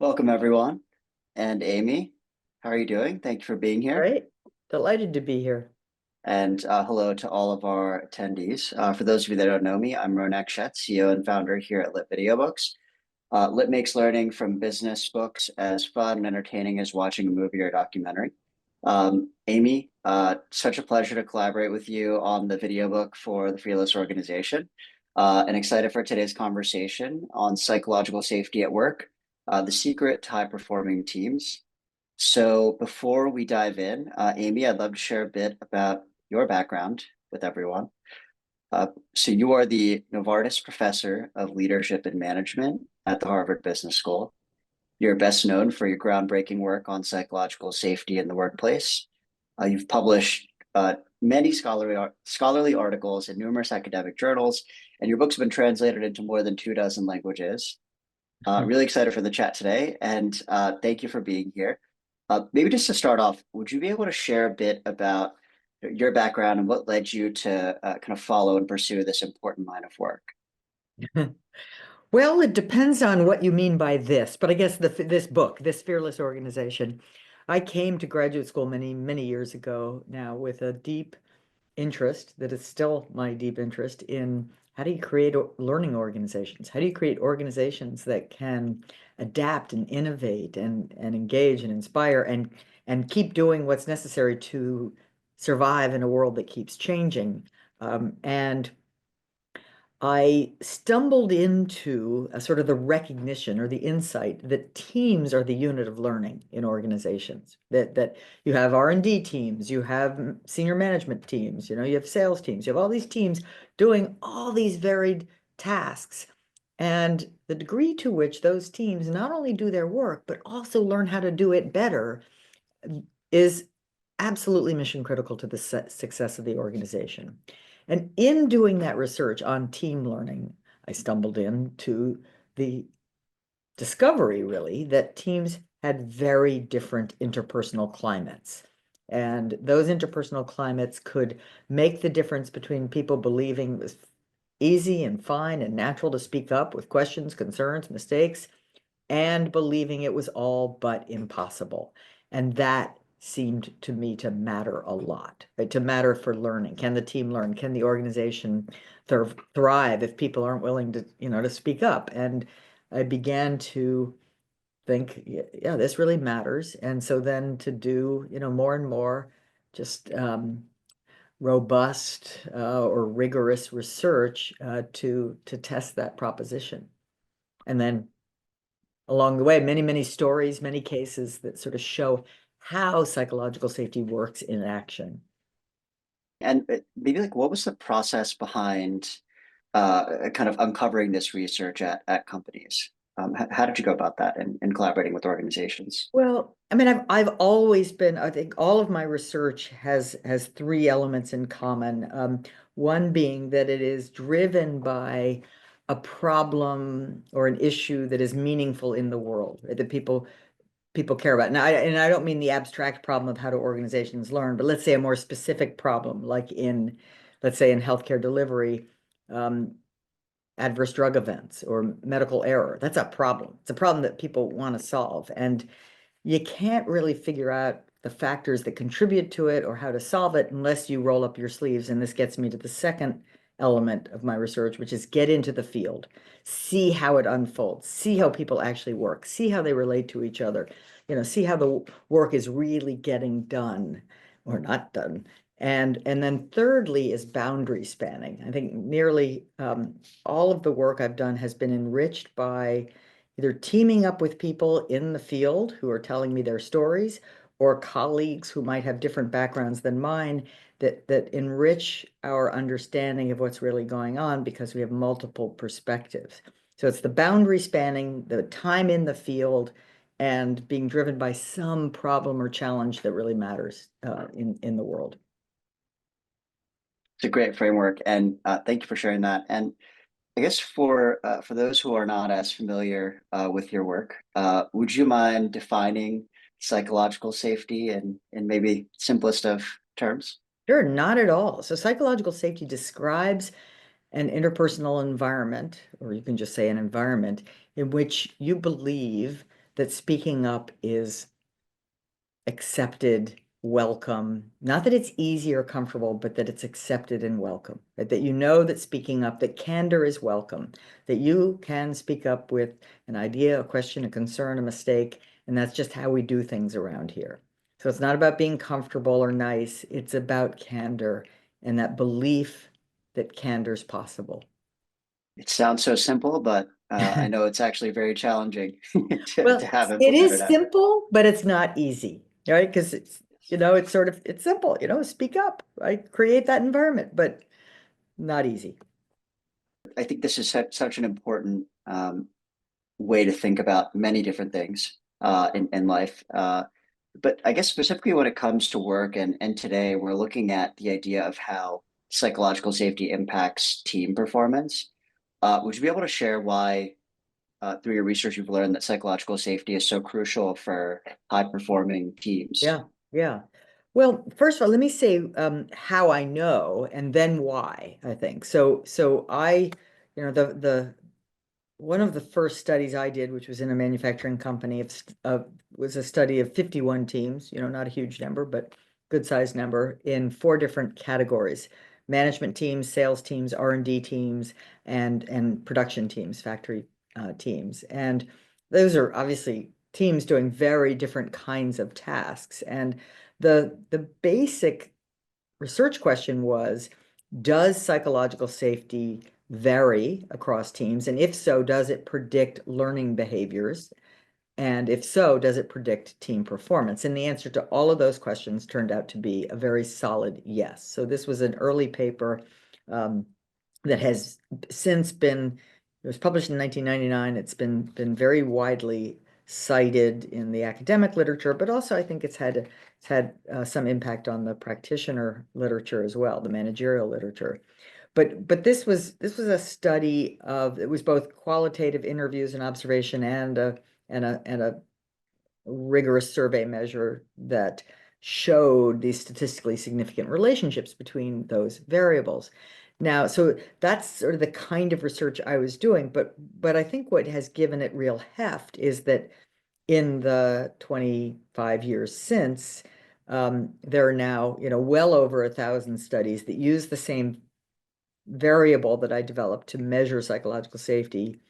Welcome, everyone. And Amy, how are you doing? Thank you for being All here. right. Delighted to be here. And hello to all of our attendees. For those of you that don't know me, I'm Ronak Shet, CEO and founder here at Lit Videobooks. Lit makes learning from business books as fun and entertaining as watching a movie or a documentary. Amy, such a pleasure to collaborate with you on the video book for the Fearless organization. And excited for today's conversation on psychological safety at work, the secret to high performing teams. So before we dive in, Amy, I'd love to share a bit about your background with everyone. So you are the Novartis Professor of Leadership and Management at the Harvard Business School. You're best known for your groundbreaking work on psychological safety in the workplace. You've published many scholarly articles in numerous academic journals, and your books have been translated into more than 24 languages. Really excited for the chat today, and thank you for being here. Maybe just to start off, would you be able to share a bit about your background and what led you to kind of follow and pursue this important line of work? Well, it depends on what you mean by this, but I guess this book, this Fearless organization, I came to graduate school many, many years ago now with a deep interest that is still my deep interest in how do you create learning organizations? How do you create organizations that can adapt and innovate and engage and inspire and keep doing what's necessary to survive in a world that keeps changing? And I stumbled into a sort of the recognition or the insight that teams are the unit of learning in organizations. That you have R&D teams, you have senior management teams, you have sales teams, you have all these teams doing all these varied tasks. And the degree to which those teams not only do their work, but also learn how to do it better is absolutely mission critical to the success of the organization. And in doing that research on team learning, I stumbled into the discovery, really, that teams had very different interpersonal climates. And those interpersonal climates could make the difference between people believing it was easy and fine and natural to speak up with questions, concerns, mistakes, and believing it was all but impossible. And that seemed to me to matter a lot, right? To matter for learning. Can the team learn? Can the organization thrive if people aren't willing to speak up? And I began to think, yeah, this really matters. And so then to do, more and more just robust or rigorous research to test that proposition. And then along the way, many, many stories, many cases that sort of show how psychological safety works in action. And maybe like what was the process behind kind of uncovering this research at companies? How did you go about that and collaborating with organizations? Well, I mean, I've always been, I think all of my research has three elements in common. One being that it is driven by a problem or an issue that is meaningful in the world, right, that people care about. And I don't mean the abstract problem of how do organizations learn, but let's say a more specific problem, like let's say in healthcare delivery, um, adverse drug events or medical error. That's a problem. It's a problem that people want to solve. And you can't really figure out the factors that contribute to it or how to solve it unless you roll up your sleeves. And this gets me to the second element of my research, which is get into the field, see how it unfolds, see how people actually work, see how they relate to each other, see how the work is really getting done or not done. And then thirdly is boundary spanning. I think nearly all of the work I've done has been enriched by either teaming up with people in the field who are telling me their stories or colleagues who might have different backgrounds than mine that enrich our understanding of what's really going on because we have multiple perspectives. So it's the boundary spanning, the time in the field, and being driven by some problem or challenge that really matters in the world. It's a great framework, and thank you for sharing that. And I guess for those who are not as familiar with your work, would you mind defining psychological safety in maybe simplest of terms? Sure, not at all. So psychological safety describes an interpersonal environment, or you can just say an environment in which you believe that speaking up is accepted, welcome, not that it's easy or comfortable, but that it's accepted and welcome, right? That you know that speaking up, that candor is welcome, that you can speak up with an idea, a question, a concern, a mistake, and that's just how we do things around here. So it's not about being comfortable or nice, it's about candor and that belief that candor is possible. It sounds so simple, but I know it's actually very challenging to Well, have it implemented is at. simple, but it's not easy, right? Because it's, it's sort of, it's simple, speak up, right? Create that environment, but not easy. I think this is such an important way to think about many different things in life. But I guess specifically when it comes to work and today, we're looking at the idea of how psychological safety impacts team performance. Would you be able to share why, through your research, you've learned that psychological safety is so crucial for high performing teams? Yeah, yeah. Well, first of all, let me say how I know and then why, I think. So I, the one of the first studies I did, which was in a manufacturing company, was a study of 51 teams, not a huge number, but good sized number in four different categories: management teams, sales teams, R&D teams, and production teams, factory teams. And those are obviously teams doing very different kinds of tasks. And the basic research question was, does psychological safety vary across teams? And if so, does it predict learning behaviors? And if so, does it predict team performance? And the answer to all of those questions turned out to be a very solid yes. So this was an early paper um, that has since been, it was published in 1999. It's been very widely cited in the academic literature, but also I think it's had some impact on the practitioner literature as well, the managerial literature. But this was a study of, it was both qualitative interviews and observation and a rigorous survey measure that showed these statistically significant relationships between those variables. Now, so that's sort of the kind of research I was doing, but I think what has given it real heft is that in the 25 years since, there are now, well over 1,000 studies that use the same variable that I developed to measure psychological safety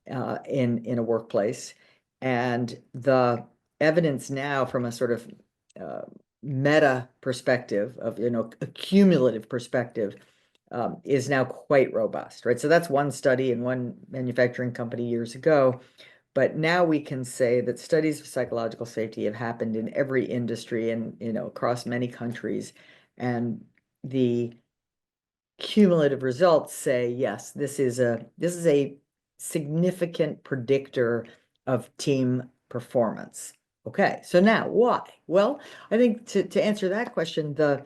in a workplace. And the evidence now from a sort of meta perspective of, a cumulative perspective is now quite robust, right? So that's one study in one manufacturing company years ago. But now we can say that studies of psychological safety have happened in every industry and, across many countries. And the cumulative results say, yes, this is a significant predictor of team performance. Okay, so now why? Well, I think to answer that question, the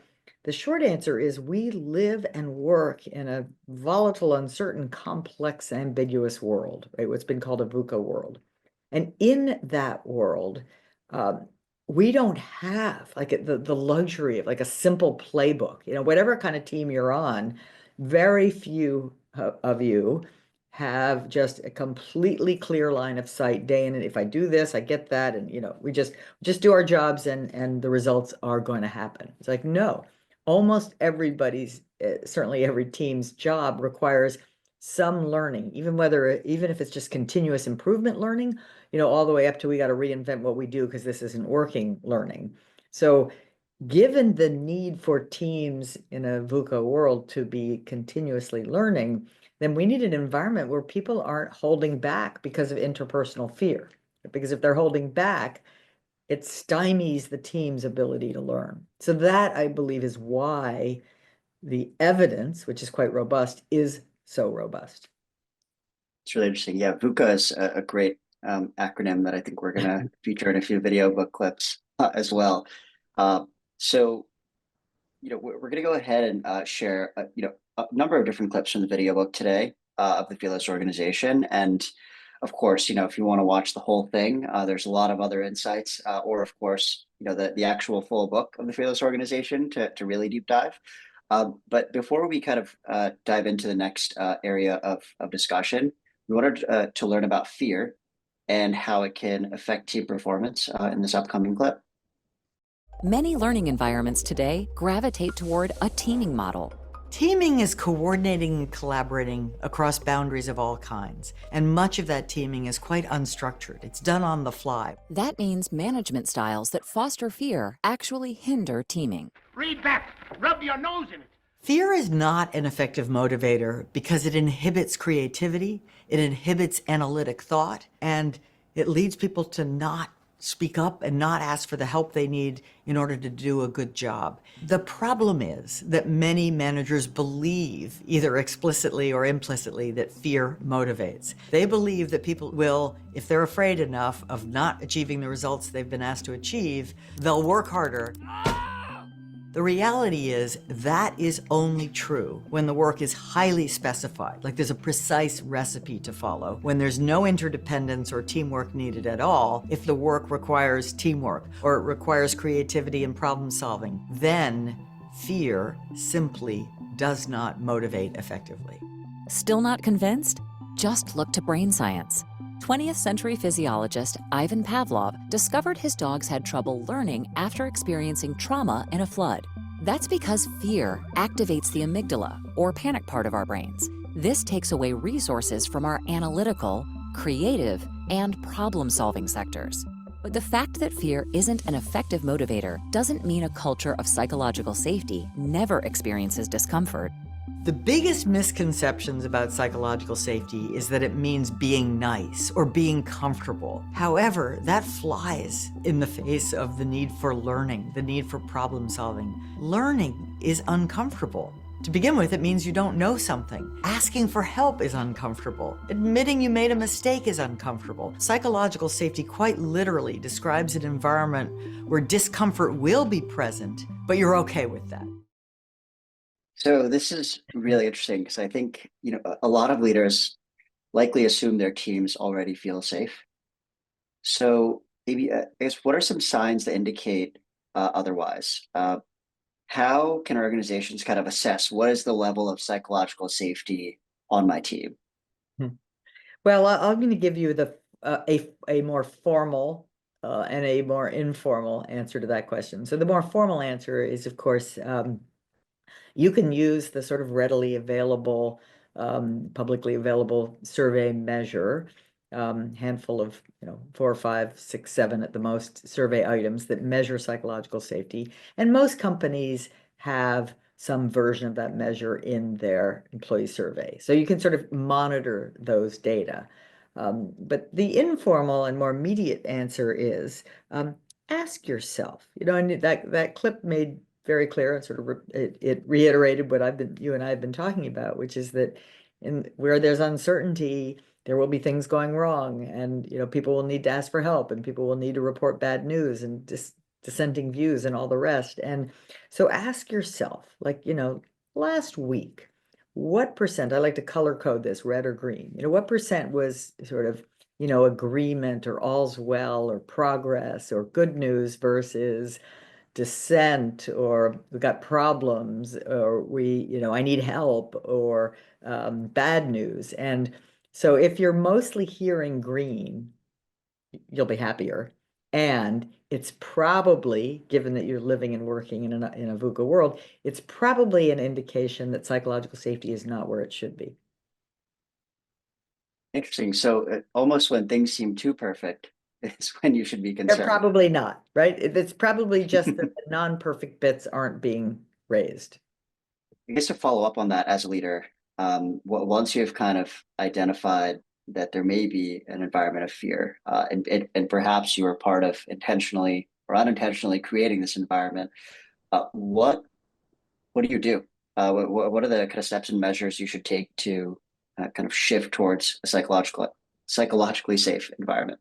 short answer is we live and work in a volatile, uncertain, complex, ambiguous world, right? What's been called a VUCA world. And in that world, um, we don't have like the luxury of like a simple playbook. Whatever kind of team you're on, very few of you have just a completely clear line of sight day in, and if I do this, I get that, and we just do our jobs and the results are going to happen. It's like, no, almost everybody's, certainly every team's job requires some learning, even if it's just continuous improvement learning, all the way up to we got to reinvent what we do because this isn't working learning. So given the need for teams in a VUCA world to be continuously learning, then we need an environment where people aren't holding back because of interpersonal fear. Because if they're holding back, it stymies the team's ability to learn. So that, I believe, is why the evidence, which is quite robust, is so robust. It's really interesting. Yeah, VUCA is a great acronym that I think we're going to feature in a few video book clips as well. Uh, so, we're going to go ahead and share, a number of different clips from the video book today of the Fearless organization. And of course, if you want to watch the whole thing, there's a lot of other insights, or of course, the actual full book of the Fearless organization to really deep dive. But before we kind of dive into the next area of discussion, we wanted to learn about fear. and how it can affect team performance in this upcoming clip. Many learning environments today gravitate toward a teaming model. Teaming is coordinating and collaborating across boundaries of all kinds, and much of that teaming is quite unstructured. It's done on the fly. That means management styles that foster fear actually hinder teaming. Read that. Rub your nose in it. Fear is not an effective motivator because it inhibits creativity, it inhibits analytic thought, and it leads people to not speak up and not ask for the help they need in order to do a good job. The problem is that many managers believe, either explicitly or implicitly, that fear motivates. They believe that people will, if they're afraid enough of not achieving the results they've been asked to achieve, they'll work harder. The reality is that is only true when the work is highly specified, like there's a precise recipe to follow, when there's no interdependence or teamwork needed at all, if the work requires teamwork or it requires creativity and problem solving, then fear simply does not motivate effectively. Still not convinced? Just look to brain science. 20th century physiologist Ivan Pavlov discovered his dogs had trouble learning after experiencing trauma in a flood. That's because fear activates the amygdala, or panic part of our brains. This takes away resources from our analytical, creative, and problem-solving sectors. But the fact that fear isn't an effective motivator doesn't mean a culture of psychological safety never experiences discomfort. The biggest misconceptions about psychological safety is that it means being nice or being comfortable. However, that flies in the face of the need for learning, the need for problem solving. Learning is uncomfortable. To begin with, it means you don't know something. Asking for help is uncomfortable. Admitting you made a mistake is uncomfortable. Psychological safety quite literally describes an environment where discomfort will be present, but you're okay with that. So this is really interesting because I think, a lot of leaders likely assume their teams already feel safe. So maybe, I guess, what are some signs that indicate otherwise? How can organizations kind of assess what is the level of psychological safety on my team? Hmm. Well, I'm going to give you a more formal and a more informal answer to that question. So the more formal answer is, of course, you can use the sort of readily available, publicly available survey measure, handful of, 4, 5, 6, 7 at the most survey items that measure psychological safety. And most companies have some version of that measure in their employee survey. So you can sort of monitor those data. But the informal and more immediate answer is ask yourself, and that clip made very clear and sort of it reiterated what you and I have been talking about, which is that where there's uncertainty, there will be things going wrong, and people will need to ask for help, and people will need to report bad news and dissenting views and all the rest. And so ask yourself, like, last week, what percent, I like to color code this, red or green, what percent was sort of, agreement or all's well or progress or good news versus dissent, or we got problems, or I need help, or bad news. And so if you're mostly hearing green, you'll be happier. And it's probably, given that you're living and working in a VUCA world, it's probably an indication that psychological safety is not where it should be. Interesting. So almost when things seem too perfect is when you should be They're concerned. probably not, right? It's probably just that the non-perfect bits aren't being raised. I guess to follow up on that as a leader, once you've kind of identified that there may be an environment of fear, and perhaps you are part of intentionally or unintentionally creating this environment, what do you do? What are the kind of steps and measures you should take to kind of shift towards a psychologically safe environment?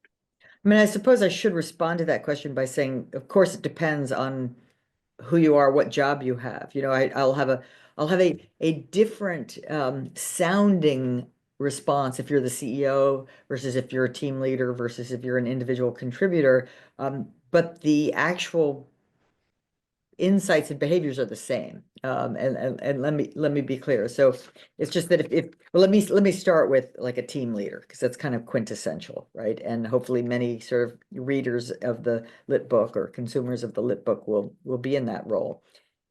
I mean, I suppose I should respond to that question by saying, of course, it depends on who you are, what job you have. I'll have a different sounding response if you're the CEO versus if you're a team leader versus if you're an individual contributor. But the actual insights and behaviors are the same. And let me be clear. So it's just that if well, let me start with like a team leader, because that's kind of quintessential, right? And hopefully many sort of readers of the lit book or consumers of the lit book will be in that role.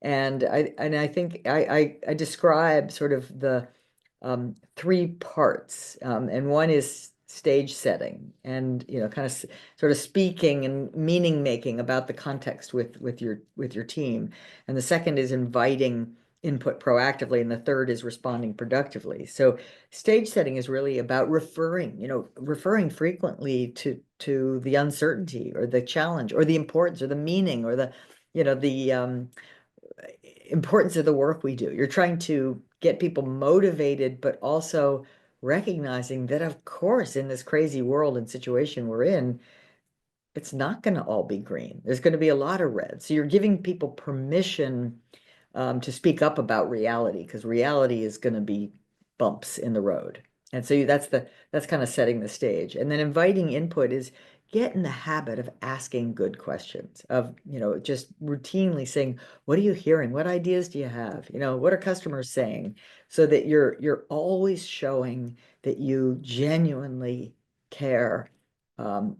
And I think I describe sort of the three parts, and one is stage setting, and kind of sort of speaking and meaning making about the context with your team, and the second is inviting input proactively, and the third is responding productively. So stage setting is really about referring frequently to the uncertainty or the challenge or the importance or the meaning or the importance of the work we do. You're trying to get people motivated, but also recognizing that, of course, in this crazy world and situation we're in, it's not going to all be green. There's going to be a lot of red. So you're giving people permission to speak up about reality, because reality is going to be bumps in the road. And so that's kind of setting the stage. And then inviting input is get in the habit of asking good questions, of just routinely saying, what are you hearing? What ideas do you have? What are customers saying? So that you're always showing that you genuinely care, and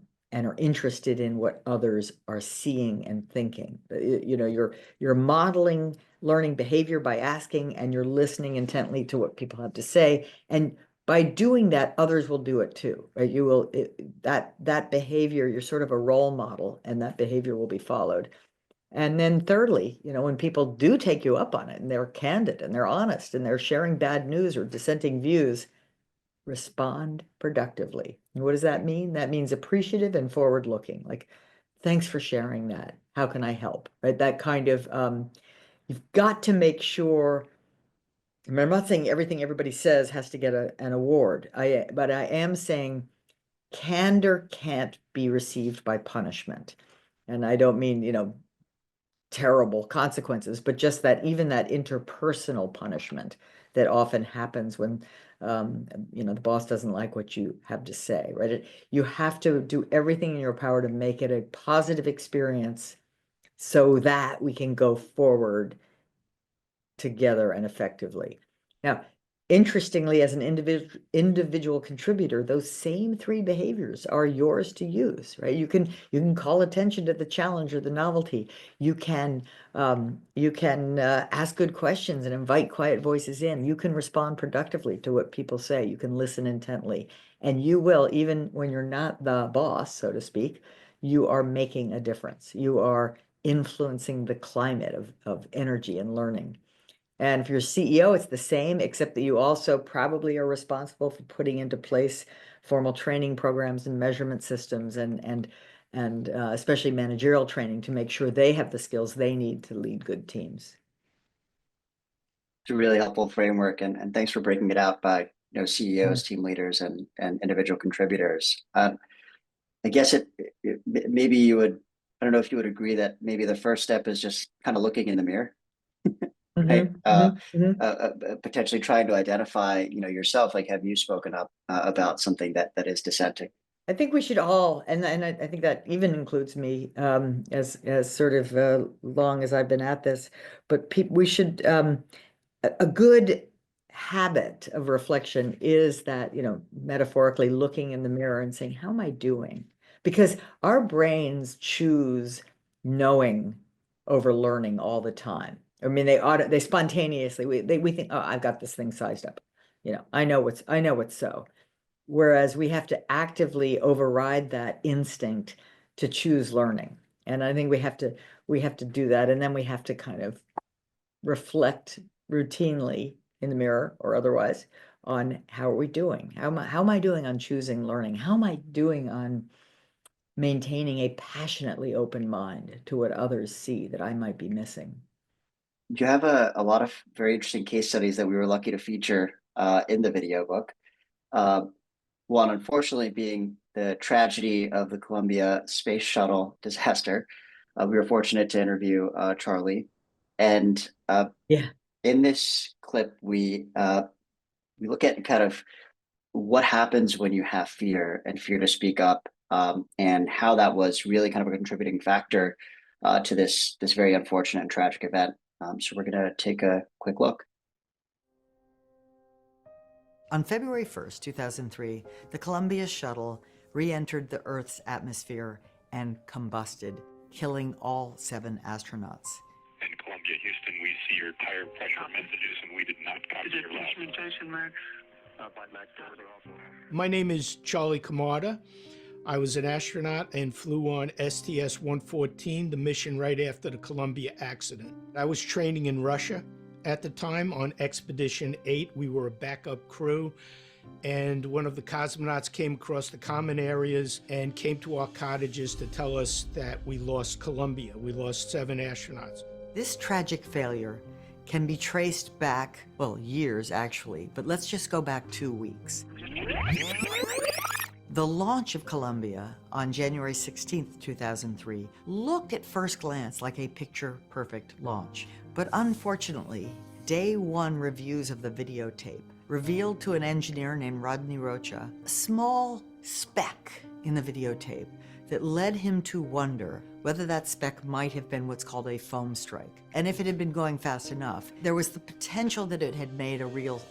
are interested in what others are seeing and thinking. You're modeling learning behavior by asking, and you're listening intently to what people have to say. And by doing that, others will do it too, right? That behavior, you're sort of a role model, and that behavior will be followed. And then thirdly, when people do take you up on it and they're candid and they're honest and they're sharing bad news or dissenting views, respond productively. And what does that mean? That means appreciative and forward looking, like, thanks for sharing that. How can I help? Right? That kind of, you've got to make sure. I mean, I'm not saying everything everybody says has to get an award. But I am saying candor can't be received by punishment. And I don't mean, terrible consequences, but just that even that interpersonal punishment that often happens when the boss doesn't like what you have to say, right? You have to do everything in your power to make it a positive experience so that we can go forward together and effectively. Now, interestingly, as an individual contributor, those same three behaviors are yours to use, right? You can call attention to the challenge or the novelty. You can ask good questions and invite quiet voices in. You can respond productively to what people say. You can listen intently, and you will, even when you're not the boss, so to speak, you are making a difference. You are influencing the climate of energy and learning. And if you're CEO, it's the same, except that you also probably are responsible for putting into place formal training programs and measurement systems and especially managerial training to make sure they have the skills they need to lead good teams. It's a really helpful framework, and thanks for breaking it out by CEOs, team leaders, and individual contributors. I guess maybe you would. I don't know if you would agree that maybe the first step is just kind of looking in the mirror. Right? Potentially trying to identify, yourself, like, have you spoken up about something that is dissenting? I think we should all, and I think that even includes me, as sort of long as I've been at this, but we should, a good habit of reflection is that, metaphorically looking in the mirror and saying, how am I doing? Because our brains choose knowing over learning all the time. I mean, they spontaneously, we think, oh, I've got this thing sized up. I know what's so. Whereas we have to actively override that instinct to choose learning. And I think we have to do that. And then we have to kind of reflect routinely in the mirror or otherwise on how are we doing? How am I doing on choosing learning? How am I doing on maintaining a passionately open mind to what others see that I might be missing? You have a lot of very interesting case studies that we were lucky to feature in the video book. One, unfortunately, being the tragedy of the Columbia Space Shuttle disaster. We were fortunate to interview Charlie, and in this clip, we look at kind of what happens when you have fear and fear to speak up, and how that was really kind of a contributing factor to this very unfortunate and tragic event. So we're going to take a quick look. On February 1st, 2003, the Columbia shuttle re-entered the Earth's atmosphere and combusted, killing all 7 astronauts. In Columbia, Houston, we see your tire pressure messages, and we did not copy your last one. My name is Charlie Camarda. I was an astronaut and flew on STS-114, the mission right after the Columbia accident. I was training in Russia at the time on Expedition 8. We were a backup crew, and one of the cosmonauts came across the common areas and came to our cottages to tell us that we lost Columbia. We lost 7 astronauts. This tragic failure can be traced back, well, years actually, but let's just go back 2 weeks. The launch of Columbia on January 16th, 2003 looked at first glance like a picture-perfect launch. But unfortunately, day 1 reviews of the videotape revealed to an engineer named Rodney Rocha a small speck in the videotape that led him to wonder whether that speck might have been what's called a foam strike. And if it had been going fast enough, there was the potential that it had made a real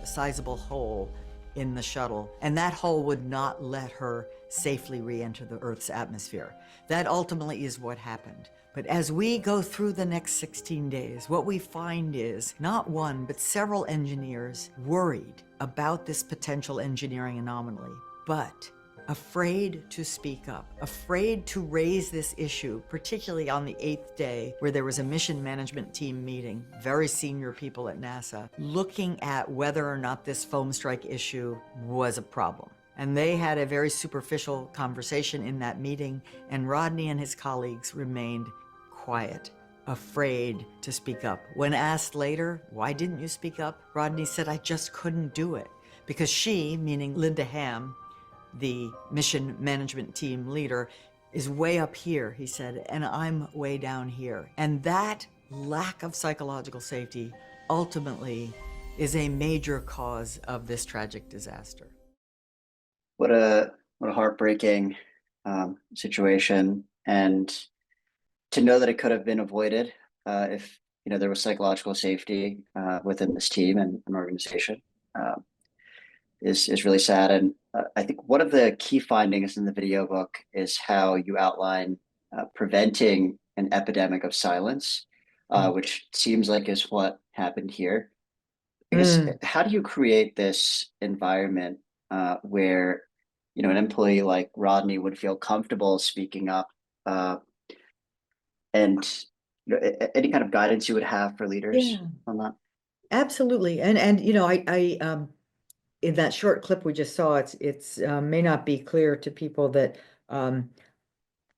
sizable hole in the shuttle, and that hole would not let her safely re-enter the Earth's atmosphere. That ultimately is what happened. But as we go through the next 16 days, what we find is not one, but several engineers worried about this potential engineering anomaly, but afraid to speak up, afraid to raise this issue, particularly on the 8th day where there was a mission management team meeting, very senior people at NASA, looking at whether or not this foam strike issue was a problem. And they had a very superficial conversation in that meeting, and Rodney and his colleagues remained quiet, afraid to speak up. When asked later, why didn't you speak up? Rodney said, I just couldn't do it. Because she, meaning Linda Ham, the mission management team leader, is way up here, he said, and I'm way down here. And that lack of psychological safety ultimately is a major cause of this tragic disaster. What a heartbreaking situation, and to know that it could have been avoided if there was psychological safety within this team and an organization is really sad. And I think one of the key findings in the video book is how you outline preventing an epidemic of silence, which seems like is what happened here. Because how do you create this environment where an employee like Rodney would feel comfortable speaking up, and any kind of guidance you would have for leaders on that? Absolutely. And I in that short clip we just saw, it's may not be clear to people that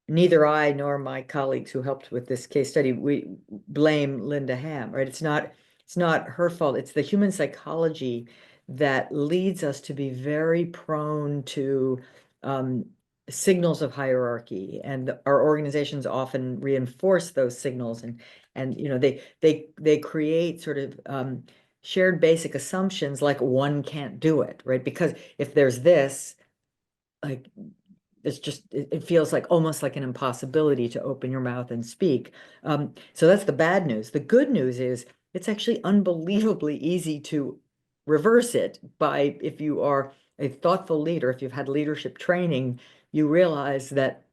neither I nor my colleagues who helped with this case study, we blame Linda Ham, right? It's not her fault. It's the human psychology that leads us to be very prone to signals of hierarchy, and our organizations often reinforce those signals, and they create sort of shared basic assumptions like one can't do it, right? Because if there's this, like, it's just, it feels like almost like an impossibility to open your mouth and speak. So that's the bad news. The good news is it's actually unbelievably easy to reverse it by, if you are a thoughtful leader, if you've had leadership training, you realize that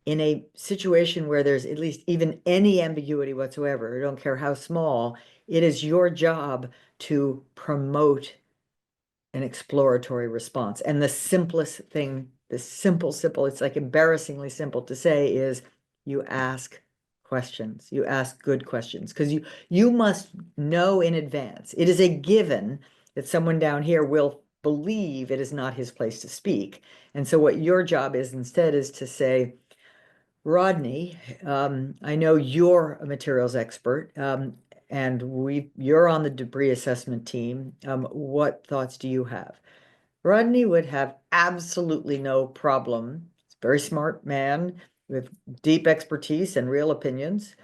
in a situation where there's at least even any ambiguity whatsoever, I don't care how small, it is your job to promote an exploratory response. And the simplest thing, the simple, it's like embarrassingly simple to say, is you ask questions. You ask good questions, because you must know in advance. It is a given that someone down here will believe it is not his place to speak. And so what your job is instead is to say, Rodney, I know you're a materials expert, and you're on the debris assessment team. What thoughts do you have? Rodney would have absolutely no problem. He's a very smart man with deep expertise and real opinions,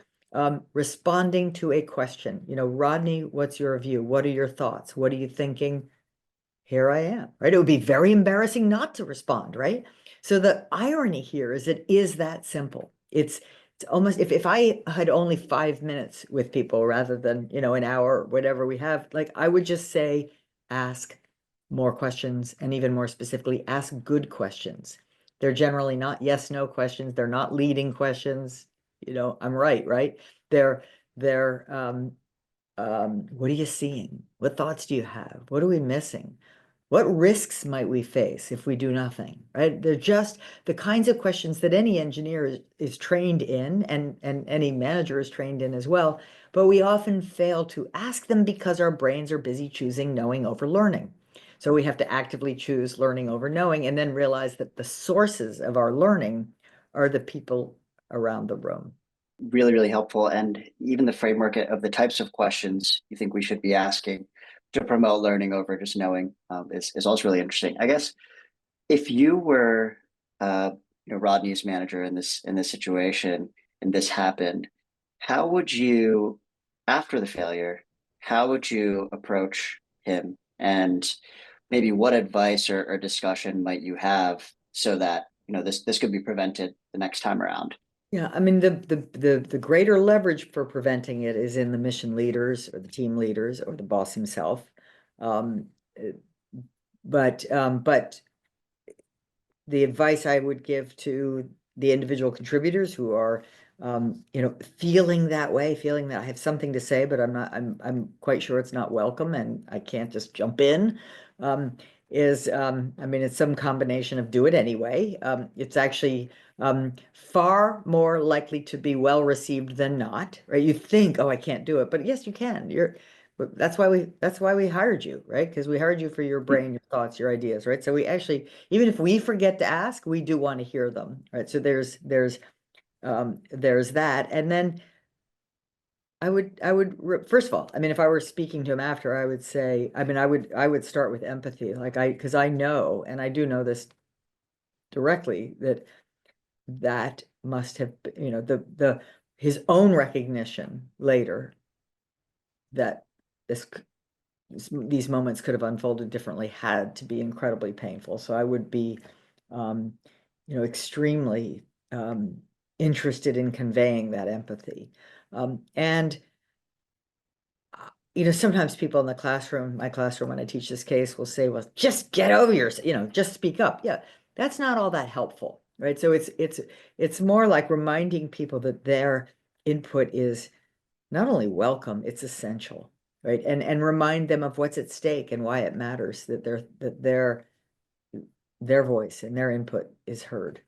responding to a question. Rodney, what's your view? What are your thoughts? What are you thinking? Here I am, right? It would be very embarrassing not to respond, right? So the irony here is it is that simple. It's it's almost, if I had only 5 minutes with people rather than, an hour, whatever we have, like I would just say, ask more questions, and even more specifically, ask good questions. They're generally not yes, no questions. They're not leading questions. I'm right? They're what are you seeing? What thoughts do you have? What are we missing? What risks might we face if we do nothing, right? They're just the kinds of questions that any engineer is trained in, and any manager is trained in as well. But we often fail to ask them because our brains are busy choosing knowing over learning. So we have to actively choose learning over knowing, and then realize that the sources of our learning are the people around the room. Really, really helpful. And even the framework of the types of questions you think we should be asking to promote learning over just knowing is also really interesting. I guess if you were Rodney's manager in this situation and this happened, how would you, after the failure, how would you approach him? And maybe what advice or discussion might you have so that this could be prevented the next time around? Yeah, I mean, the greater leverage for preventing it is in the mission leaders or the team leaders or the boss himself. Um, uh, but the advice I would give to the individual contributors who are, feeling that way, feeling that I have something to say, but I'm quite sure it's not welcome and I can't just jump in, is, I mean, it's some combination of do it anyway. It's actually far more likely to be well received than not, right? You think, oh, I can't do it, but yes, you can. That's why we hired you, right? Because we hired you for your brain, your thoughts, your ideas, right? So we actually, even if we forget to ask, we do want to hear them, right? So there's that. And then first of all, I mean, if I were speaking to him after, I would say, I mean, I would start with empathy, because I know, and I do know this directly, that must have, his own recognition later that these moments could have unfolded differently had to be incredibly painful. So I would be, extremely interested in conveying that empathy. And sometimes people in my classroom, when I teach this case, will say, well, just get over yourself, just speak up. Yeah, that's not all that helpful, right? So it's more like reminding people that their input is not only welcome, it's essential, right? And remind them of what's at stake and why it matters that their voice and their input is heard.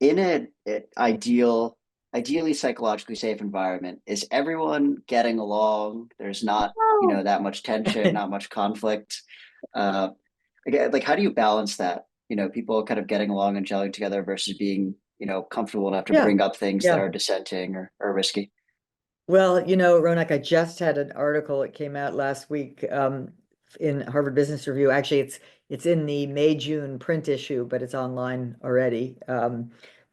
In an ideally psychologically safe environment, is everyone getting along? There's not, that much tension, not much conflict. Again, like how do you balance that? People kind of getting along and gelling together versus being, comfortable enough to Yeah. bring up things that Yeah. are dissenting or risky. Well, Ronak, I just had an article that came out last week in Harvard Business Review. Actually, it's in the May-June print issue, but it's online already,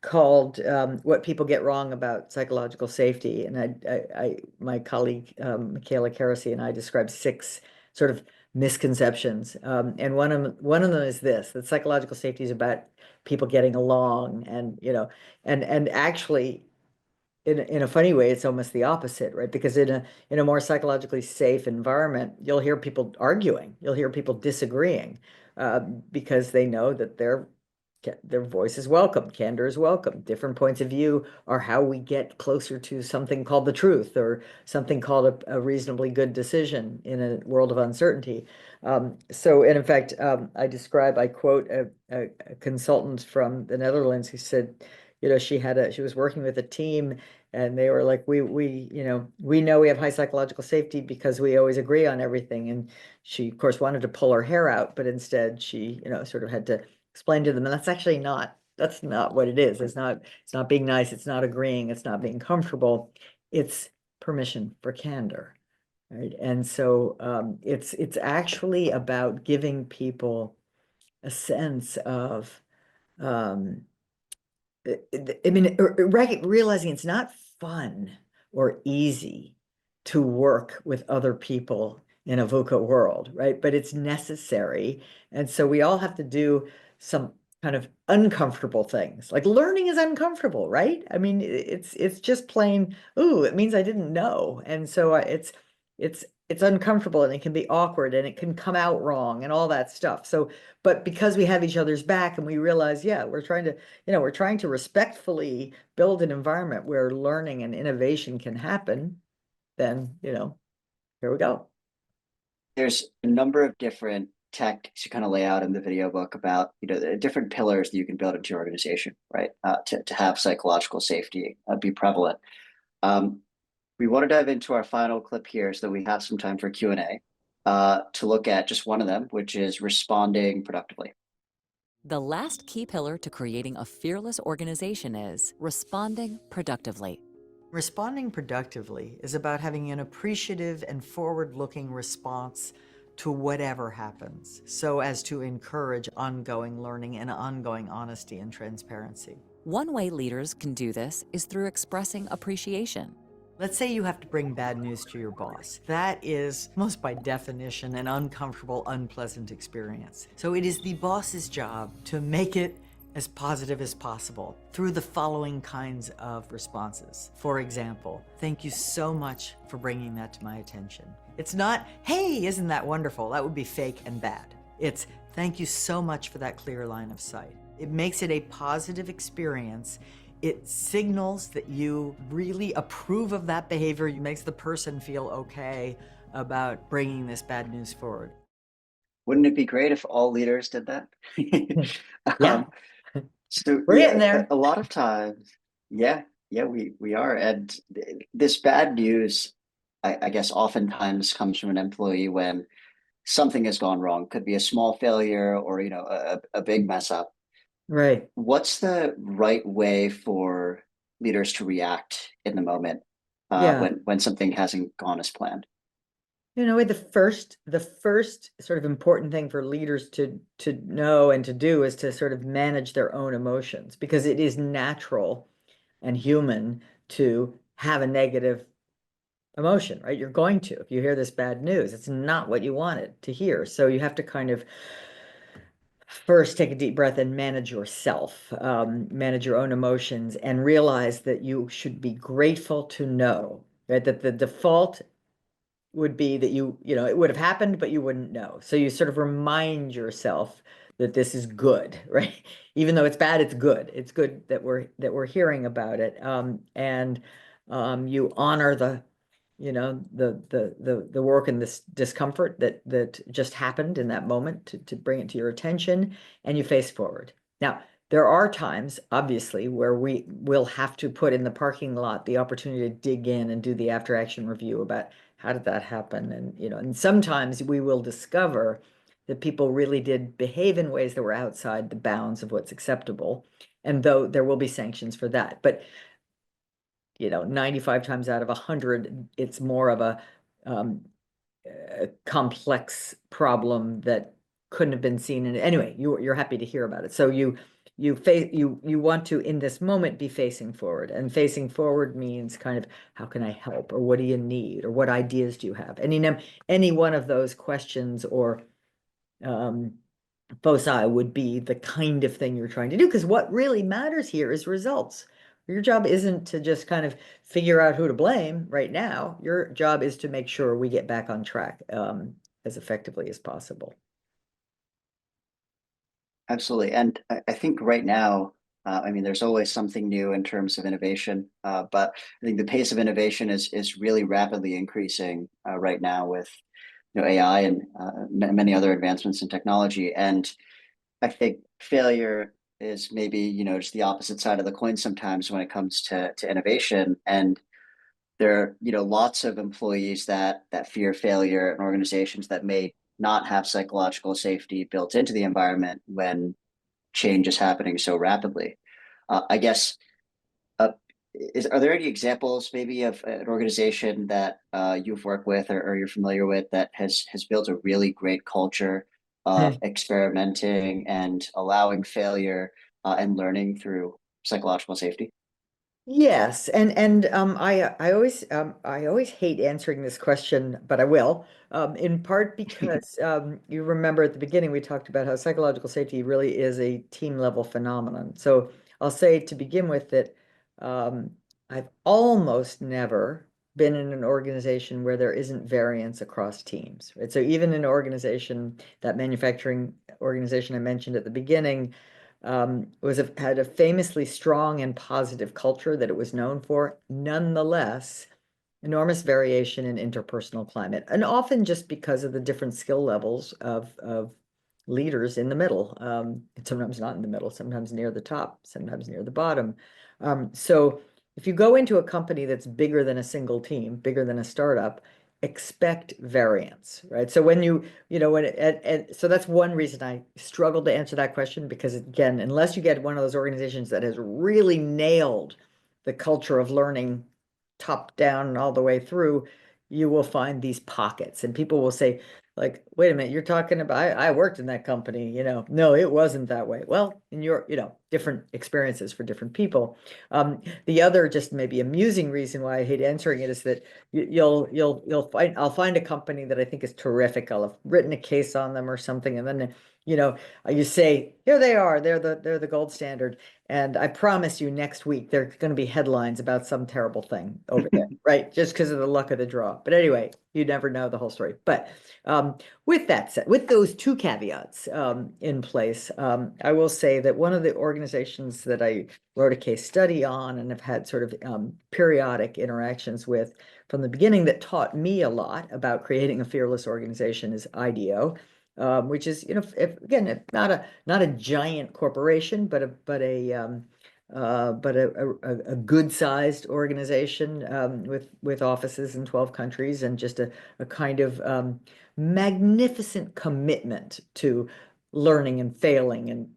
called "What People Get Wrong About Psychological Safety." And my colleague Michaela Carasy and I described 6 sort of misconceptions. And one of them is this: that psychological safety is about people getting along, and and actually, in a funny way, it's almost the opposite, right? Because in a more psychologically safe environment, you'll hear people arguing, you'll hear people disagreeing, because they know that their voice is welcome, candor is welcome. Different points of view are how we get closer to something called the truth, or something called a reasonably good decision in a world of uncertainty. So, and in fact, I quote a consultant from the Netherlands who said, she was working with a team, and they were like, we know we have high psychological safety because we always agree on everything. And she, of course, wanted to pull her hair out, but instead she, sort of had to explain to them, and that's not what it is. It's not being nice, it's not agreeing, it's not being comfortable, it's permission for candor, right? And so it's actually about giving people a sense of, I mean, realizing it's not fun or easy to work with other people in a VUCA world, right? But it's necessary. And so we all have to do some kind of uncomfortable things. Like learning is uncomfortable, right? I mean, it's just plain, ooh, it means I didn't know. And so it's uncomfortable and it can be awkward and it can come out wrong and all that stuff. So, but because we have each other's back and we realize, yeah, we're trying to respectfully build an environment where learning and innovation can happen, then, here we go. There's a number of different tech to kind of lay out in the video book about, the different pillars that you can build into your organization, right? To have psychological safety be prevalent. We want to dive into our final clip here so that we have some time for Q&A to look at just one of them, which is responding productively. The last key pillar to creating a fearless organization is responding productively. Responding productively is about having an appreciative and forward-looking response to whatever happens, so as to encourage ongoing learning and ongoing honesty and transparency. One way leaders can do this is through expressing appreciation. Let's say you have to bring bad news to your boss. That is, almost by definition, an uncomfortable, unpleasant experience. So it is the boss's job to make it as positive as possible through the following kinds of responses. For example, thank you so much for bringing that to my attention. It's not, hey, isn't that wonderful? That would be fake and bad. It's, thank you so much for that clear line of sight. It makes it a positive experience. It signals that you really approve of that behavior. It makes the person feel okay about bringing this bad news forward. Wouldn't it be great if all leaders did that? Yeah. So We're getting there. a lot of times, we are. And this bad news, I guess, oftentimes comes from an employee when something has gone wrong. Could be a small failure or, a big mess up. Right. What's the right way for leaders to react in the moment when something hasn't gone as planned? The first sort of important thing for leaders to know and to do is to sort of manage their own emotions, because it is natural and human to have a negative emotion, right? You're going to, if you hear this bad news, it's not what you wanted to hear. So you have to kind of first take a deep breath and manage yourself, manage your own emotions, and realize that you should be grateful to know, right, that the default would be that it would have happened, but you wouldn't know. So you sort of remind yourself that this is good, right? Even though it's bad, it's good. It's good that we're hearing about it. And you honor the work and this discomfort that just happened in that moment to bring it to your attention, and you face forward. Now, there are times, obviously, where we will have to put in the parking lot the opportunity to dig in and do the after action review about how did that happen? And sometimes we will discover that people really did behave in ways that were outside the bounds of what's acceptable. And though there will be sanctions for that, but 95 times out of 100, it's more of a complex problem that couldn't have been seen. And anyway, you're happy to hear about it. So you want to, in this moment, be facing forward, and facing forward means kind of, how can I help, or what do you need, or what ideas do you have? Any one of those questions or foci would be the kind of thing you're trying to do, because what really matters here is results. Your job isn't to just kind of figure out who to blame right now. Your job is to make sure we get back on track as effectively as possible. Absolutely. And I think right now, there's always something new in terms of innovation, but I think the pace of innovation is really rapidly increasing right now with AI and many other advancements in technology. And I think failure is maybe, just the opposite side of the coin sometimes when it comes to innovation. And there are, lots of employees that fear failure, and organizations that may not have psychological safety built into the environment when change is happening so rapidly. I guess, are there any examples maybe of an organization that you've worked with or you're familiar with that has built a really great culture of experimenting and allowing failure and learning through psychological safety? Yes, and I always hate answering this question, but I will. In part because you remember at the beginning we talked about how psychological safety really is a team level phenomenon. So I'll say to begin with that I've almost never been in an organization where there isn't variance across teams, right? So even in an organization, that manufacturing organization I mentioned at the beginning, had a famously strong and positive culture that it was known for. Nonetheless, enormous variation in interpersonal climate, and often just because of the different skill levels of leaders in the middle. And sometimes not in the middle, sometimes near the top, sometimes near the bottom. So if you go into a company that's bigger than a single team, bigger than a startup, expect variance, right? So when so that's one reason I struggle to answer that question, because again, unless you get one of those organizations that has really nailed the culture of learning top down and all the way through, you will find these pockets. And people will say, like, wait a minute, you're talking about, I worked in that company, no, it wasn't that way. Well, in your, different experiences for different people. The other just maybe amusing reason why I hate answering it is that I'll find a company that I think is terrific. I'll have written a case on them or something, and then you say, here they are, they're the gold standard. And I promise you next week, there are going to be headlines about some terrible thing over there, right? Just because of the luck of the draw. But anyway, you never know the whole story. But with that said, with those two caveats in place, I will say that one of the organizations that I wrote a case study on and have had sort of periodic interactions with from the beginning that taught me a lot about creating a fearless organization is IDEO. Which is, again, not a giant corporation, but a good-sized organization with offices in 12 countries, and just a kind of magnificent commitment to learning and failing and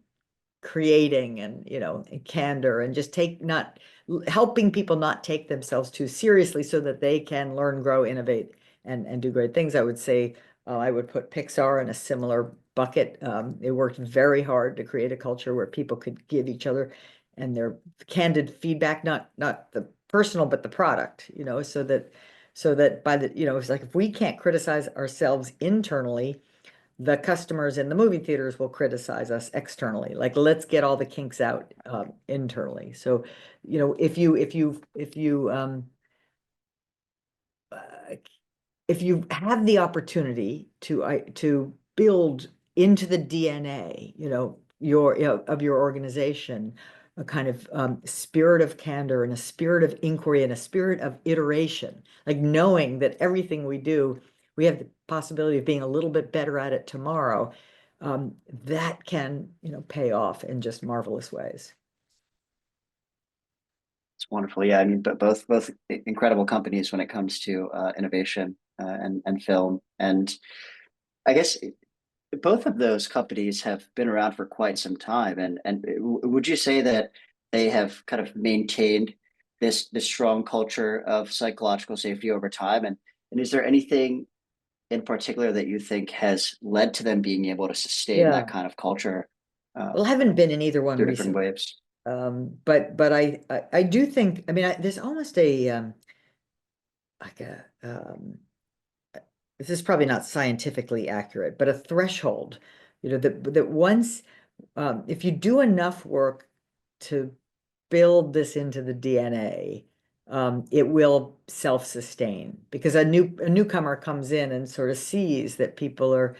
creating and candor, and just not helping people not take themselves too seriously so that they can learn, grow, innovate, and do great things. I would say I would put Pixar in a similar bucket. It worked very hard to create a culture where people could give each other and their candid feedback, not the personal but the product, so that by the it's like, if we can't criticize ourselves internally, the customers in the movie theaters will criticize us externally. Like, let's get all the kinks out internally. So, uh, if you have the opportunity to build into the DNA, of your organization, a kind of spirit of candor and a spirit of inquiry and a spirit of iteration, like knowing that everything we do, we have the possibility of being a little bit better at it tomorrow, that can, pay off in just marvelous ways. It's wonderful. Yeah, I mean, but both incredible companies when it comes to innovation and film. And I guess both of those companies have been around for quite some time. And would you say that they have kind of maintained this strong culture of psychological safety over time? And is there anything in particular that you think has led to them being able to sustain that Yeah. kind of culture Well, I haven't been in either one through different recently. waves? But I do think, I mean, there's almost like a this is probably not scientifically accurate, but a threshold, that once, if you do enough work to build this into the DNA, it will self-sustain, because a newcomer comes in and sort of sees that people are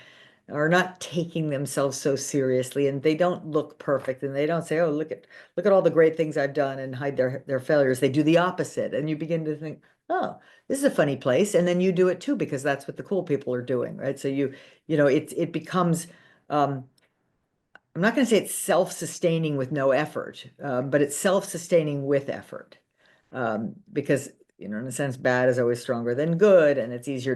not taking themselves so seriously, and they don't look perfect, and they don't say, oh, look at all the great ththings I've done, and hide their failures. They do the opposite, and you begin to think, oh, this is a funny place, and then you do it too, because that's what the cool people are doing, right? So it becomes, I'm not going to say it's self-sustaining with no effort, but it's self-sustaining with effort, because in a sense, bad is always stronger than good, and it's easier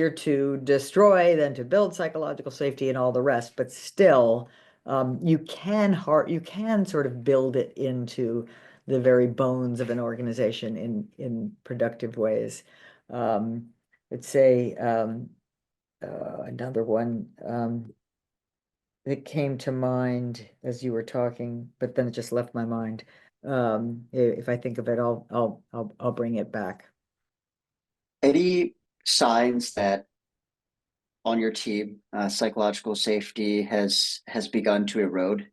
to destroy than to build psychological safety and all the rest. But still, you can sort of build it into the very bones of an organization in productive ways. Let's say another one. That came to mind as you were talking, but then it just left my mind. If I think of it, I'll bring it back. Any signs that on your team, psychological safety has begun to erode,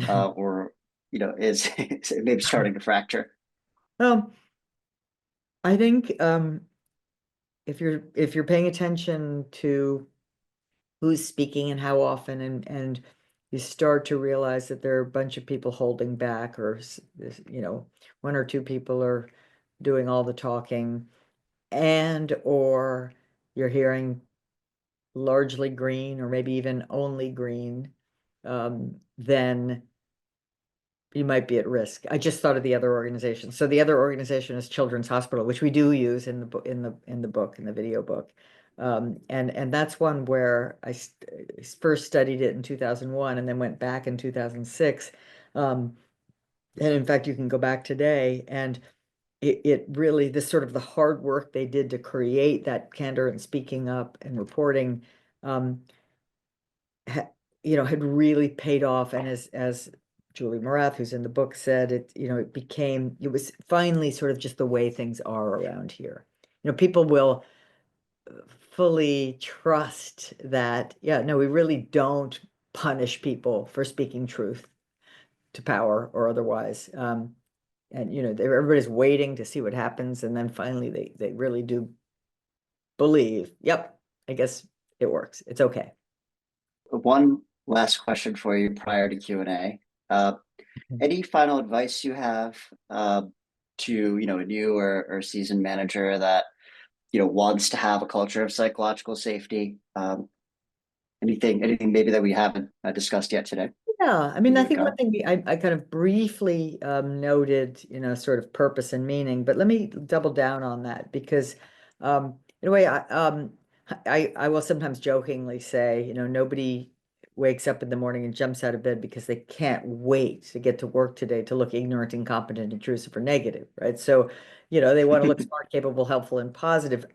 or is maybe starting to fracture? Um, I think if you're paying attention to who's speaking and how often, and you start to realize that there are a bunch of people holding back, or one or two people are doing all the talking, and or you're hearing largely green or maybe even only green, then you might be at risk. I just thought of the other organization. So the other organization is Children's Hospital, which we do use in the book, in the video book. And that's one where I first studied it in 2001 and then went back in 2006. And in fact, you can go back today, and it really, this sort of the hard work they did to create that candor and speaking up and reporting, had really paid off. And as Julie Morath, who's in the book, said, it was finally sort of just the way things are around here. People will fully trust that, yeah, no, we really don't punish people for speaking truth to power or otherwise. And everybody's waiting to see what happens, and then finally they really do believe, yep, I guess it works. It's okay. One last question for you prior to Q&A. Any final advice you have to a new or seasoned manager that wants to have a culture of psychological safety? Anything maybe that we haven't discussed yet today? Yeah, I mean, I You think got one thing I kind of briefly noted, sort of purpose and meaning, but let me double down on that, because in a way, I will sometimes jokingly say, nobody wakes up in the morning and jumps out of bed because they can't wait to get to work today to look ignorant, incompetent, intrusive, or negative, right? So, they want to look smart, capable, helpful, and positive.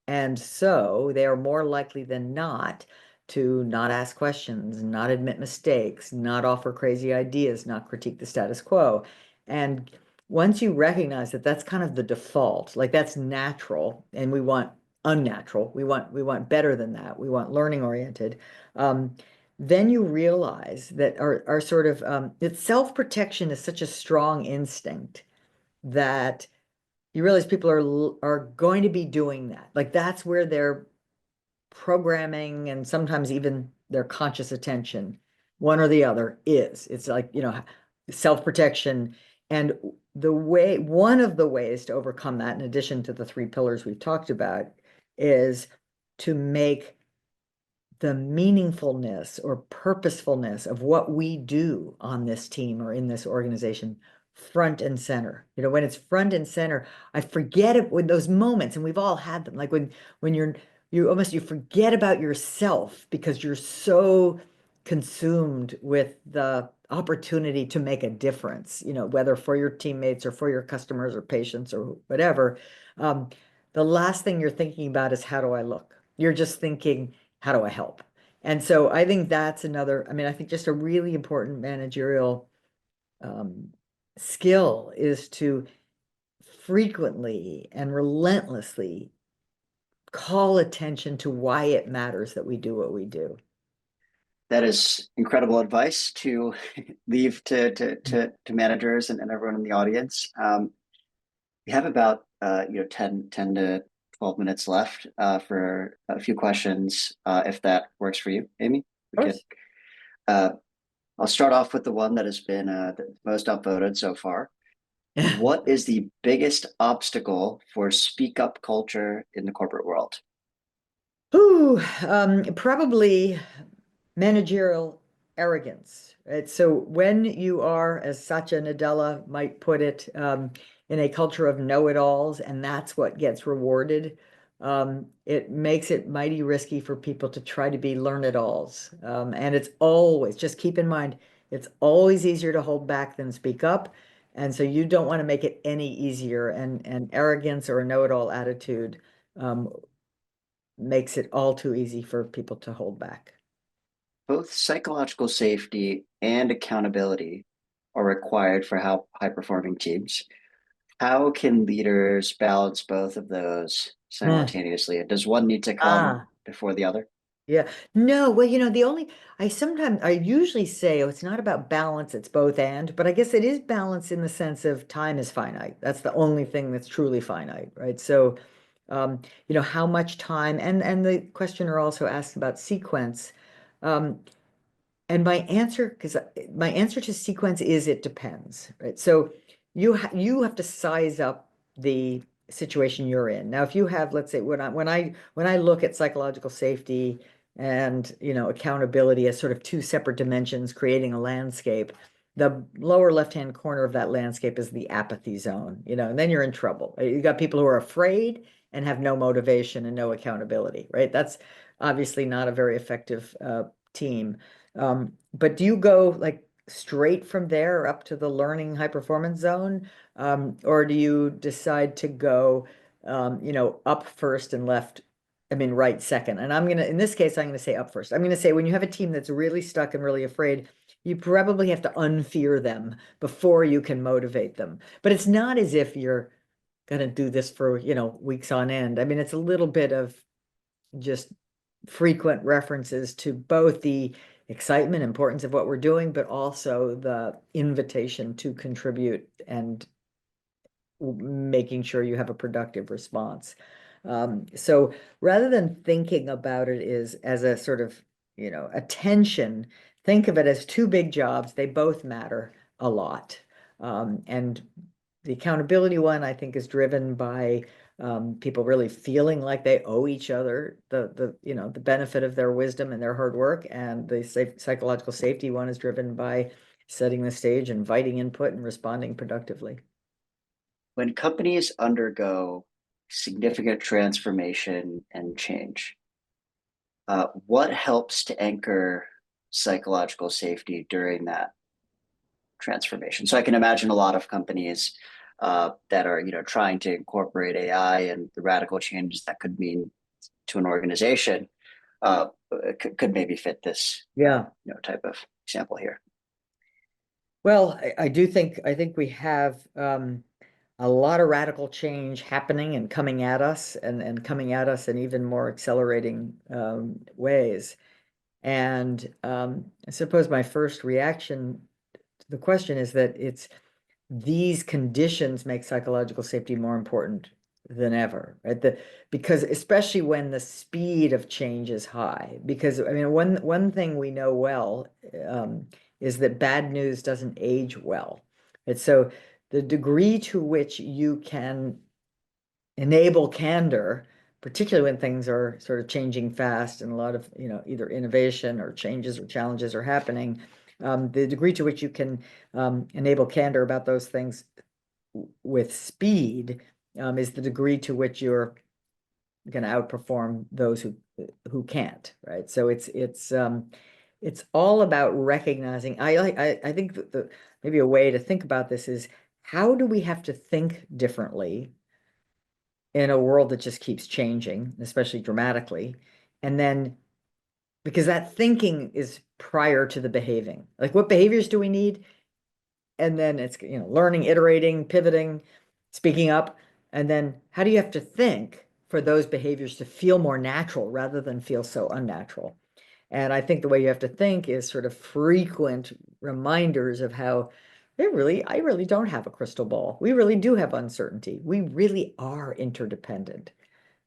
And so they are more likely than not to not ask questions, not admit mistakes, not offer crazy ideas, not critique the status quo. And once you recognize that that's kind of the default, like that's natural, and we want unnatural, we want better than that, we want learning oriented, then you realize that our sort of that self-protection is such a strong instinct that you realize people are going to be doing that. Like that's where their programming and sometimes even their conscious attention, one or the other, is. It's like, self-protection. And one of the ways to overcome that, in addition to the three pillars we've talked about, is to make the meaningfulness or purposefulness of what we do on this team or in this organization front and center. When it's front and center, I forget it with those moments, and we've all had them, like when you forget about yourself because you're so consumed with the opportunity to make a difference, whether for your teammates or for your customers or patients or whatever. The last thing you're thinking about is, how do I look? You're just thinking, how do I help? And so I think that's another, I think just a really important managerial skill is to frequently and relentlessly call attention to why it matters that we do what we do. That is incredible advice to leave to managers and everyone in the audience. We have about 10 to 12 minutes left for a few questions, if that works for you, Amy. I'll start off with the one that has been the most upvoted so far. What is the biggest obstacle for speak up culture in the corporate world? Ooh, probably managerial arrogance, right? So when you are, as Satya Nadella might put it, in a culture of know-it-alls, and that's what gets rewarded, it makes it mighty risky for people to try to be learn-it-alls. And it's always, just keep in mind, it's always easier to hold back than speak up. And so you don't want to make it any easier. And arrogance or a know-it-all attitude makes it all too easy for people to hold back. Both psychological safety and accountability are required for how high-performing teams. How can leaders balance both of those simultaneously? Does one need to come Ah, before the other? yeah. No, well, I usually say, oh, it's not about balance, it's both and, but I guess it is balance in the sense of time is finite. That's the only thing that's truly finite, right? So, how much time, and the questioner also asked about sequence. Um, and my answer to sequence is it depends, right? So you have to size up the situation you're in. Now, if you have, let's say, when I look at psychological safety and accountability as sort of two separate dimensions creating a landscape, the lower left-hand corner of that landscape is the apathy zone, and then you're in trouble. You got people who are afraid and have no motivation and no accountability, right? That's obviously not a very effective team. But do you go like straight from there up to the learning high performance zone? Or do you decide to go, up first and right second? And in this case, I'm gonna say up first. I'm gonna say when you have a team that's really stuck and really afraid, you probably have to unfear them before you can motivate them. But it's not as if you're gonna do this for, weeks on end. I mean, it's a little bit of just frequent references to both the excitement, importance of what we're doing, but also the invitation to contribute and making sure you have a productive response. So rather than thinking about it as a sort of, attention, think of it as two big jobs. They both matter a lot. And the accountability one, I think, is driven by people really feeling like they owe each other the benefit of their wisdom and their hard work. And the psychological safety one is driven by setting the stage, inviting input, and responding productively. When companies undergo significant transformation and change, what helps to anchor psychological safety during that transformation? So I can imagine a lot of companies that are, trying to incorporate AI and the radical changes that could mean to an organization could maybe fit this, Yeah. type of example here. Well, I think we have a lot of radical change happening and coming at us and coming at us in even more accelerating ways. And I suppose my first reaction to the question is that these conditions make psychological safety more important than ever, right? Because especially when the speed of change is high. Because I mean, one thing we know well is that bad news doesn't age well. And so the degree to which you can enable candor, particularly when things are sort of changing fast and a lot of, either innovation or changes or challenges are happening, the degree to which you can enable candor about those things with speed is the degree to which you're going to outperform those who can't, right? So it's all about recognizing. I think that maybe a way to think about this is how do we have to think differently in a world that just keeps changing, especially dramatically, and then because that thinking is prior to the behaving. Like, what behaviors do we need? And then it's, learning, iterating, pivoting, speaking up. And then how do you have to think for those behaviors to feel more natural rather than feel so unnatural? And I think the way you have to think is sort of frequent reminders of how I really don't have a crystal ball. We really do have uncertainty. We really are interdependent.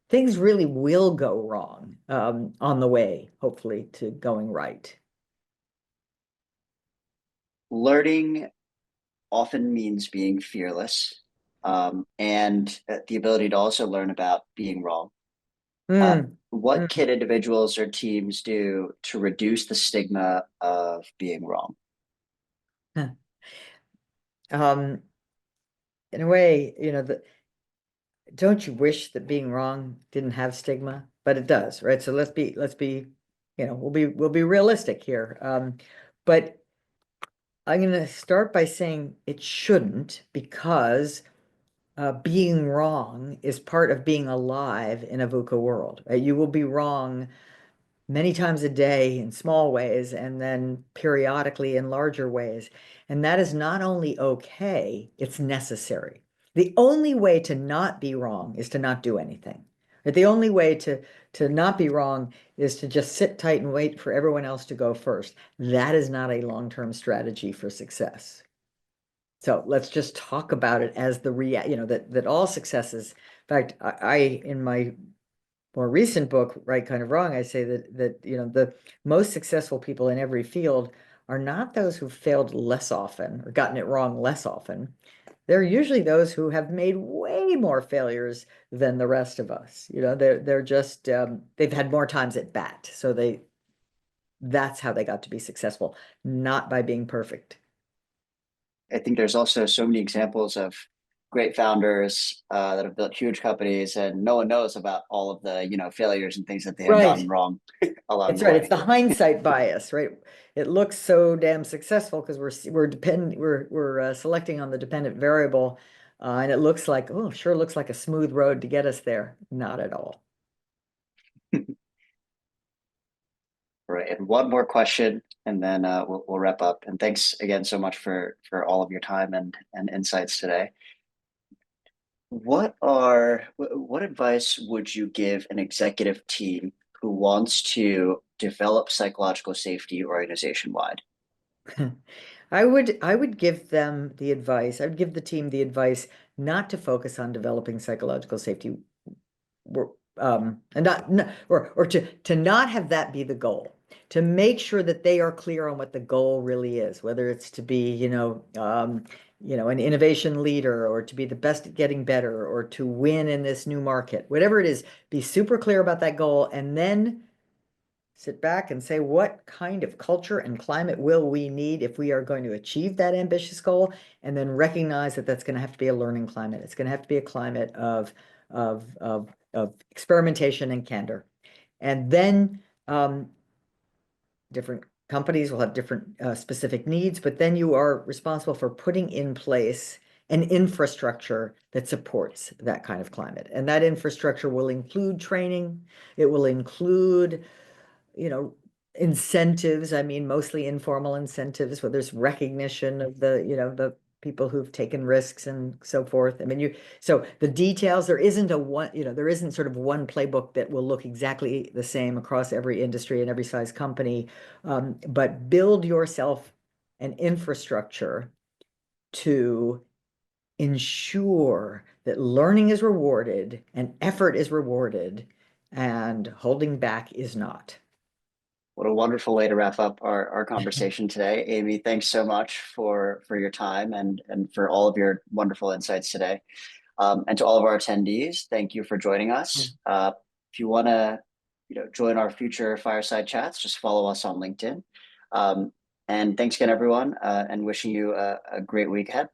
Things really will go wrong on the way, hopefully, to going right. Learning often means being fearless, and the ability to also learn about being wrong. What Mm. can individuals or teams do to reduce the stigma of being wrong? Um, in a way, don't you wish that being wrong didn't have stigma? But it does, right? So let's be, we'll be realistic here. But I'm going to start by saying it shouldn't, because being wrong is part of being alive in a VUCA world, right? You will be wrong many times a day in small ways and then periodically in larger ways. And that is not only okay, it's necessary. The only way to not be wrong is to not do anything. But the only way to not be wrong is to just sit tight and wait for everyone else to go first. That is not a long-term strategy for success. So let's just talk about it as that all successes. In fact, I in my more recent book, Right Kind of Wrong, I say that the most successful people in every field are not those who failed less often or gotten it wrong less often. They're usually those who have made way more failures than the rest of us. They're just they've had more times at bat. So that's how they got to be successful, not by being perfect. I think there's also so many examples of great founders that have built huge companies, and no one knows about all of the failures and things that they have gotten Right. wrong along That's the right. way. It's the hindsight bias, right? It looks so damn successful because we're selecting on the dependent variable, and it looks like, oh, sure looks like a smooth road to get us there. Not at all. Right. And one more question, and then we'll wrap up. And thanks again so much for all of your time and insights today. What advice would you give an executive team who wants to develop psychological safety organization wide? I would give them the advice. I would give the team the advice not to focus on developing psychological safety, and or to not have that be the goal. To make sure that they are clear on what the goal really is, whether it's to be, an innovation leader, or to be the best at getting better, or to win in this new market, whatever it is, be super clear about that goal, and then sit back and say, what kind of culture and climate will we need if we are going to achieve that ambitious goal? And then recognize that that's going to have to be a learning climate. It's going to have to be a climate of experimentation and candor. And then different companies will have different specific needs, but then you are responsible for putting in place an infrastructure that supports that kind of climate. And that infrastructure will include training. It will include incentives. I mean, mostly informal incentives where there's recognition of the people who've taken risks and so forth. I mean, so the details, there isn't there isn't sort of one playbook that will look exactly the same across every industry and every size company. But build yourself an infrastructure to ensure that learning is rewarded and effort is rewarded and holding back is not. What a wonderful way to wrap up our conversation today. Amy, thanks so much for your time and for all of your wonderful insights today. And to all of our attendees, thank you for joining us. If you want to join our future fireside chats, just follow us on LinkedIn. And thanks again, everyone, and wishing you a great week ahead.